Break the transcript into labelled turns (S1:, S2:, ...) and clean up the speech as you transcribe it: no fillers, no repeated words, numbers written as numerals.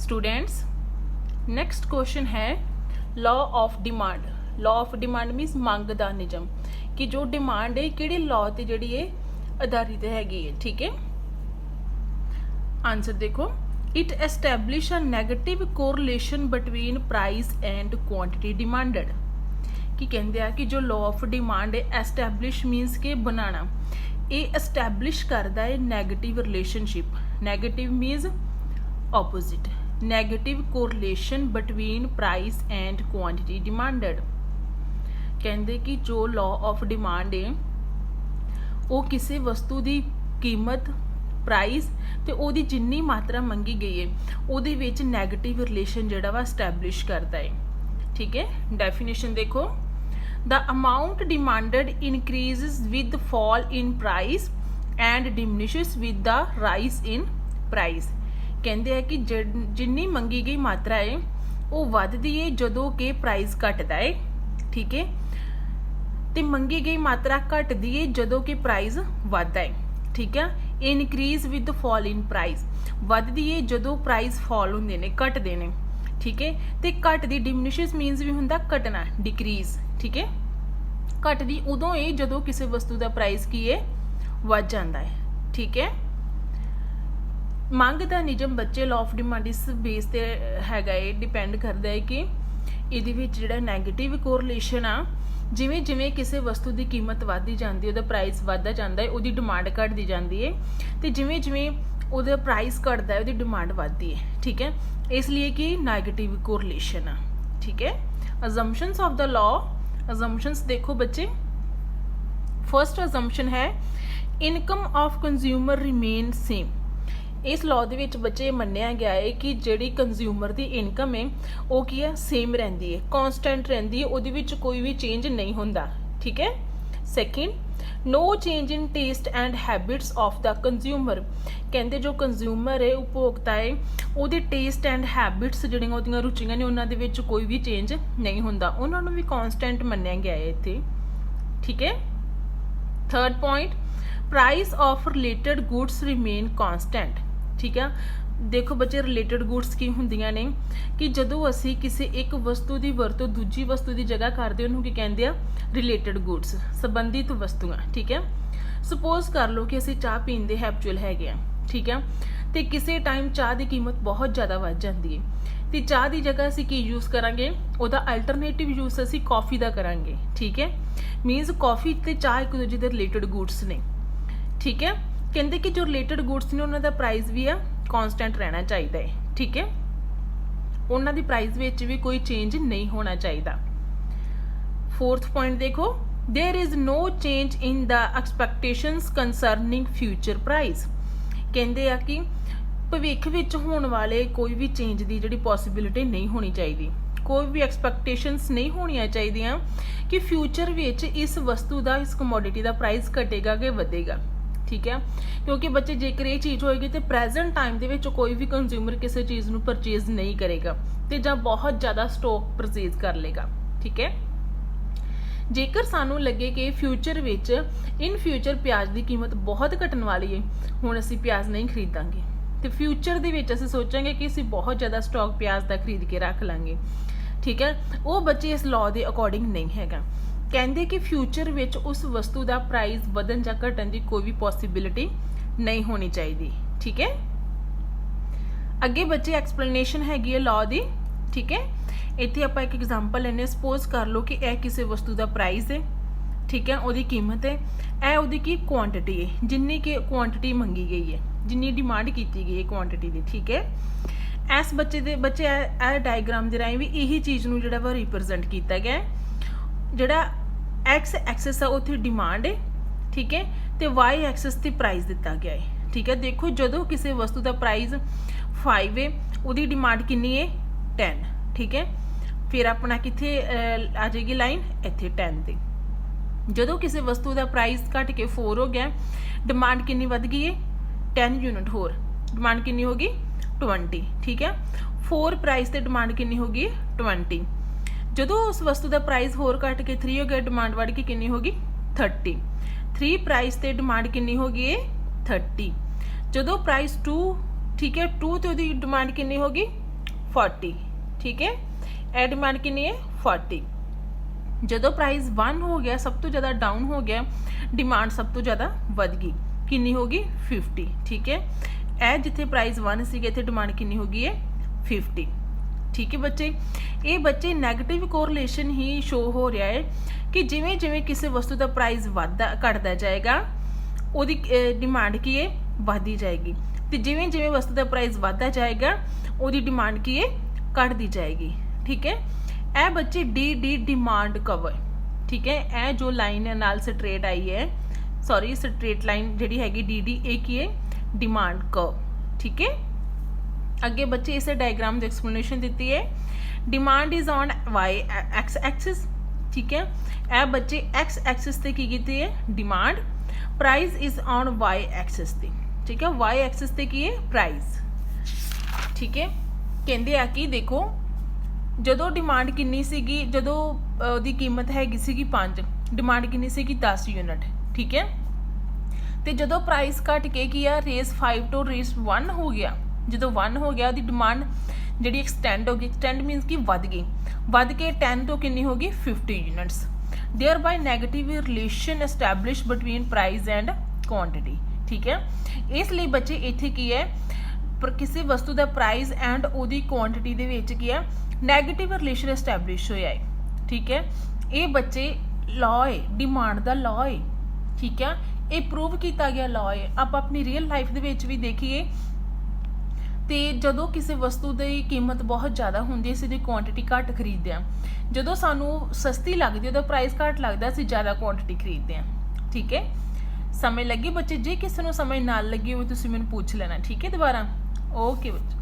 S1: Students next question है law of demand. Law of demand मीनस मंग दा नियम कि जो डिमांड है किहड़े लॉ ते जिहड़ी है आधारित हैगी है। ठीक है, आंसर देखो, it establish a negative correlation between price and quantity demanded. कि कहते हैं कि जो लॉ ऑफ डिमांड है एस्टैब्लिश मीनस के बनाना, ये एस्टैब्लिश करता है negative relationship. Negative मीनस opposite, negative correlation between price and quantity demanded. कहते कि जो लॉ ऑफ डिमांड है वो किसी वस्तु की कीमत प्राइस ते ओदी जिन्नी मात्रा मंगी गई है उहदे विच नैगेटिव रिलेशन जिहड़ा वा एस्टैब्लिश करता है। ठीक है, डेफिनेशन देखो, the amount demanded increases with fall in price and diminishes with the rise in price. कहते हैं कि जिन्नी मंगी गई मात्रा है वो वधदी है जदों कि प्राइस घटदा है। ठीक है, ते मंगी गई मात्रा घटदी है जदों कि प्राइस वधदा है। ठीक है, increase with fall in price, वधदी है जदों प्राइस फॉल होंदे ने, घटदे ने। ठीक है, ते घटदी डिमिनिशेस मीनस भी हुंदा घटना, डिक्रीज। ठीक है, घटदी उदों है जदों किसी वस्तु का प्राइस की है वध जाता है। ठीक है, मंग का नियम बच्चे लॉ ऑफ डिमांड इस बेस ते हैगा है, डिपेंड करता है कि इहदे विच जिहड़ा नैगेटिव कोरिलेशन आ, जिवें जिवें किसी वस्तु की कीमत वधदी जाती है, उहदा प्राइस वधदा जांदा है, उहदी डिमांड घटदी जाती है, तो जिवें जिवें उहदा प्राइस घटदा है उहदी डिमांड वधदी है। ठीक है, इसलिए कि नैगेटिव कोरिलेशन आ। ठीक है, assumptions of the law, assumptions देखो बच्चे, फर्स्ट अजम्पशन है income of consumer remain same. इस लॉ दे विच बच्चे मन्निया गया है कि जिहड़ी कंज्यूमर की इनकम है वो की है सेम रहिंदी है, कॉन्सटेंट रहिंदी है, उहदे विच कोई भी चेंज नहीं होंदा। ठीक है, second, no change in taste and habits of the consumer. कहते जो कंज्यूमर है उपभोक्ता है उहदे टेस्ट एंड हैबिट्स जिहड़ियां उहदियां रुचियां ने उन्हां दे विच कोई भी चेंज नहीं होंदा, उन्हां नूं भी कॉन्सटेंट मन्निया गया है इत्थे। ठीक है, third point, price of related goods remain constant. ठीक है, देखो बच्चे रिलेटेड गुड्स की होंदियां ने कि जदों असी किसी एक वस्तु की वरतों दूजी वस्तु की जगह करते उन्होंने की कहते हैं रिलेटेड गुड्स, संबंधित वस्तुआं। ठीक है, सपोज कर लो कि असी चाह पीन दे हैबिचुअल हैगे हैं। ठीक है, तो किसी टाइम चाह की कीमत बहुत ज़्यादा वध जाती है, तो चाह की जगह असी की यूज़ करांगे, उहदा अल्टरनेटिव यूज़ असी कॉफ़ी का करांगे। ठीक है, मीनस कॉफ़ी ते चाह एक दूजे के रिलेटेड गुड्स ने। ठीक है, कहते कि जो रिलेटेड गुड्स ने उन्हों का प्राइस भी आ कॉन्सटेंट रहना चाहिए है। ठीक है, उन्हों की प्राइस विच भी कोई चेंज नहीं होना चाहिए। फोर्थ पॉइंट देखो, there is no change in the expectations concerning future price. कहते हैं कि भविख विच होने वाले कोई भी चेंज की जिहड़ी पॉसिबिलिटी नहीं होनी चाहिए, कोई भी एक्सपैक्टेशंस नहीं होनी चाहिए कि फ्यूचर विच इस वस्तु का, इस कमोडिटी का प्राइस घटेगा कि वधेगा। ठीक है, क्योंकि बच्चे जेकर ये चीज़ होएगी तो प्रेजेंट टाइम दे विच कोई भी कंज्यूमर किसी चीज़ को परचेज नहीं करेगा तो जां बहुत ज़्यादा स्टॉक परचेज कर लेगा। ठीक है, जेकर सानू लगे कि फ्यूचर विच इन फ्यूचर प्याज की कीमत बहुत घटन वाली है, हुण असीं प्याज नहीं खरीदांगे, तो फ्यूचर दे विच असीं सोचांगे कि असीं बहुत ज़्यादा स्टॉक प्याज का खरीद के रख लांगे। ठीक है, वो बच्चे इस लॉ के अकॉर्डिंग नहीं हैगा। कहते कि फ्यूचर विच उस वस्तु का प्राइस वधन या घटन की कोई भी पॉसिबिलिटी नहीं होनी चाहिए। ठीक है, अगे बच्चे एक्सप्लेनेशन हैगी है लॉ की। ठीक है, इत्थे आपां एक एग्जाम्पल लैने, सपोज कर लो कि यह किसी वस्तु का प्राइस है। ठीक है, उहदी कीमत है, यह उहदी की क्वांटिटी है, जिन्नी की क्वांटिटी मंगी गई है, जिन्नी डिमांड की गई है क्वांटिटी की। ठीक है, इस बच्चे डायग्राम के राही भी यही चीज़ नूं जिहड़ा वा रिप्रजेंट किया गया है। जिहड़ा एक्स एक्सिस है उत्थे डिमांड है। ठीक है, तो वाई एक्सिस ते प्राइस दिता गया है। ठीक है, देखो जदों किसी वस्तु का प्राइस 5 है उहदी डिमांड कितनी है 10। ठीक है, फिर अपना कित्थे आ जाएगी लाइन इत्थे 10 ते। जदों किसी वस्तु का प्राइस घट के 4 हो गया, डिमांड कितनी वध गई है 10 यूनिट होर, डिमांड कितनी होगी 20। ठीक है, 4 प्राइस ते डिमांड कितनी होगी 20। जदों उस वस्तु का प्राइस होर घट के 3 हो गया, डिमांड बढ़ के कितनी होगी 30। 3 प्राइस ते डिमांड कितनी होगी 30। जदों प्राइस 2, ठीक है, 2 तो डिमांड कितनी होगी 40, ठीक है। ਇਹ ਡਿਮਾਂਡ ਕਿੰਨੀ ਹੈ 40। ਜਦੋਂ ਪ੍ਰਾਈਸ 1 ਹੋ ਗਿਆ, ਸਭ ਤੋਂ ਜ਼ਿਆਦਾ ਡਾਊਨ ਹੋ ਗਿਆ, ਡਿਮਾਂਡ ਸਭ ਤੋਂ ਜ਼ਿਆਦਾ ਵੱਧ ਗਈ, ਕਿੰਨੀ ਹੋ ਗਈ 50, ਠੀਕ ਹੈ। ਇਹ ਜਿੱਥੇ ਪ੍ਰਾਈਸ 1 ਸੀਗਾ ਇੱਥੇ ਡਿਮਾਂਡ ਕਿੰਨੀ ਹੋ ਗਈ ਹੈ 50, ਠੀਕ ਹੈ ਬੱਚੇ। ਇਹ ਬੱਚੇ ਨੈਗੇਟਿਵ ਕੋਰਿਲੇਸ਼ਨ ਹੀ ਸ਼ੋ ਹੋ ਰਿਹਾ ਹੈ ਕਿ ਜਿਵੇਂ ਜਿਵੇਂ ਕਿਸੇ ਵਸਤੂ ਦਾ ਪ੍ਰਾਈਸ ਵੱਧਦਾ ਘਟਦਾ ਜਾਏਗਾ ਉਹਦੀ ਡਿਮਾਂਡ ਕੀ ਹੈ ਵੱਧਦੀ ਜਾਏਗੀ, ਤੇ ਜਿਵੇਂ ਜਿਵੇਂ ਵਸਤੂ ਦਾ ਪ੍ਰਾਈਸ ਵੱਧਦਾ ਜਾਏਗਾ ਉਹਦੀ ਡਿਮਾਂਡ ਕੀ ਹੈ ਘਟਦੀ ਜਾਏਗੀ, ਠੀਕ ਹੈ। ਇਹ ਬੱਚੇ ਡੀ ਡਿਮਾਂਡ ਕਵਰ, ਠੀਕ ਹੈ। ਇਹ ਜੋ ਲਾਈਨ ਨਾਲ ਸਟ੍ਰੇਟ ਆਈ ਹੈ, ਸੌਰੀ ਸਟ੍ਰੇਟ ਲਾਈਨ ਜਿਹੜੀ ਹੈਗੀ ਡੀ ਇਹ ਕੀ ਹੈ ਡਿਮਾਂਡ ਕਰਵ, ਠੀਕ ਹੈ। ਅੱਗੇ ਬੱਚੇ ਇਸੇ ਡਾਇਗਰਾਮ ਦੀ ਐਕਸਪਲੇਨੇਸ਼ਨ ਦਿੱਤੀ ਹੈ। Demand is on Y axis, ਠੀਕ ਹੈ। ਇਹ ਬੱਚੇ ਐਕਸ ਐਕਸਿਸ ਤੇ ਕੀ ਕੀਤੀ ਹੈ demand, price is on Y axis ਤੇ, ਠੀਕ ਹੈ। ਵਾਈ ਐਕਸਿਸ ਤੇ ਕੀ ਹੈ ਪ੍ਰਾਈਸ, ਠੀਕ ਹੈ। ਕਹਿੰਦੇ ਆ ਕਿ ਦੇਖੋ ਜਦੋਂ ਡਿਮਾਂਡ ਕਿੰਨੀ ਸੀਗੀ, ਜਦੋਂ ਉਹਦੀ ਕੀਮਤ ਹੈਗੀ ਸੀਗੀ 5, ਡਿਮਾਂਡ ਕਿੰਨੀ ਸੀਗੀ 10 ਯੂਨਿਟ, ਠੀਕ ਹੈ। ਤੇ ਜਦੋਂ ਪ੍ਰਾਈਸ ਘਟ ਕੇ ਕੀ ਆ ਰੇਸ 5 ਤੋਂ ਰੇਸ 1 ਹੋ ਗਿਆ, ਜਦੋਂ 1 ਹੋ ਗਿਆ ਉਹਦੀ ਡਿਮਾਂਡ ਜਿਹੜੀ ਐਕਸਟੈਂਡ ਹੋ ਗਈ, ਐਕਸਟੈਂਡ ਮੀਨਸ ਕਿ ਵੱਧ ਗਈ, ਵੱਧ ਕੇ 10 ਤੋਂ ਕਿੰਨੀ ਹੋ ਗਈ 50 units. Thereby negative relation establish between price and quantity, ठीक है। इसलिए बच्चे इत्थे की है पर किसी वस्तु का प्राइस एंड ओदी क्वांटिटी दे विच की है नैगेटिव रिलेशन एस्टैबलिश होया है, ठीक है। ये बच्चे लॉ है, डिमांड का लॉ है, ठीक है। ये प्रूव किया गया लॉ है। आप अपनी रियल लाइफ दे विच भी देखिए तो जदों किसी वस्तु की कीमत बहुत ज़्यादा होंदी असीं दी क्वांटिटी घट खरीदते हैं, जदों सानू सस्ती लगती है प्राइस घट लगता असीं ज़्यादा क्वांटिटी खरीदते हैं, ठीक है। समझ लगी बच्चे? जे किसी को समझ ना लगी हो तुसीं मैनूं पूछ लेना, ठीक है दोबारा। ओके बच्चे।